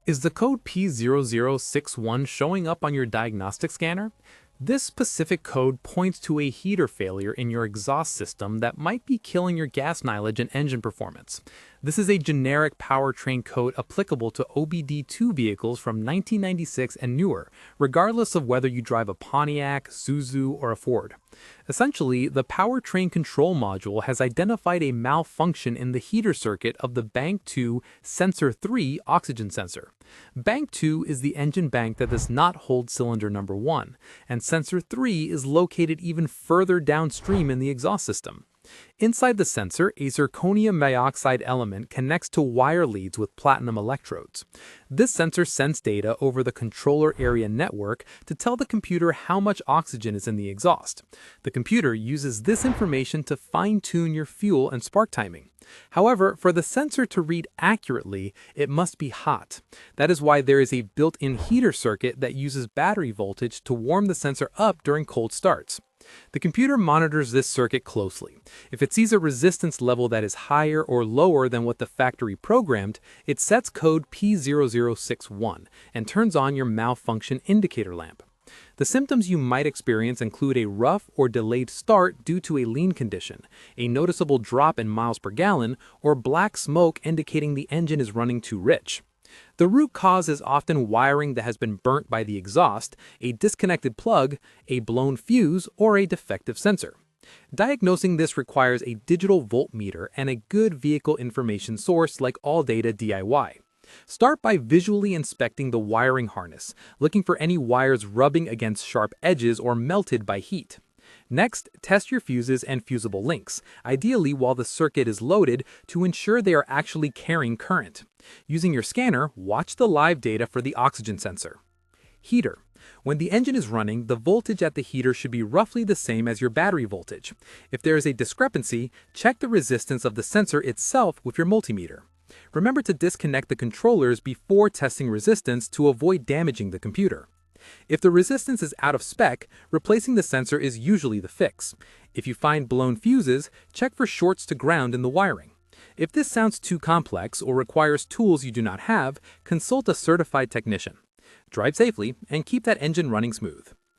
Is the code P0061 showing up on your diagnostic scanner? This specific code points to a heater failure in your exhaust system that might be killing your gas mileage and engine performance. This is a generic powertrain code applicable to OBD-II vehicles from 1996 and newer, regardless of whether you drive a Pontiac, Isuzu, or a Ford. Essentially, the powertrain control module has identified a malfunction in the heater circuit of the Bank 2 Sensor 3 oxygen sensor. Bank 2 is the engine bank that does not hold cylinder number 1, and Sensor 3 is located even further downstream in the exhaust system. Inside the sensor, a zirconium dioxide element connects to wire leads with platinum electrodes. This sensor sends data over the controller area network to tell the computer how much oxygen is in the exhaust. The computer uses this information to fine-tune your fuel and spark timing. However, for the sensor to read accurately, it must be hot. That is why there is a built-in heater circuit that uses battery voltage to warm the sensor up during cold starts. The computer monitors this circuit closely. If it sees a resistance level that is higher or lower than what the factory programmed, it sets code P0061 and turns on your malfunction indicator lamp. The symptoms you might experience include a rough or delayed start due to a lean condition, a noticeable drop in miles per gallon, or black smoke indicating the engine is running too rich. The root cause is often wiring that has been burnt by the exhaust, a disconnected plug, a blown fuse, or a defective sensor. Diagnosing this requires a digital voltmeter and a good vehicle information source like ALLDATA DIY. Start by visually inspecting the wiring harness, looking for any wires rubbing against sharp edges or melted by heat. Next, test your fuses and fusible links, ideally while the circuit is loaded, to ensure they are actually carrying current. Using your scanner, watch the live data for the oxygen sensor. Heater. When the engine is running, the voltage at the heater should be roughly the same as your battery voltage. If there is a discrepancy, check the resistance of the sensor itself with your multimeter. Remember to disconnect the controllers before testing resistance to avoid damaging the computer. If the resistance is out of spec, replacing the sensor is usually the fix. If you find blown fuses, check for shorts to ground in the wiring. If this sounds too complex or requires tools you do not have, consult a certified technician. Drive safely and keep that engine running smooth.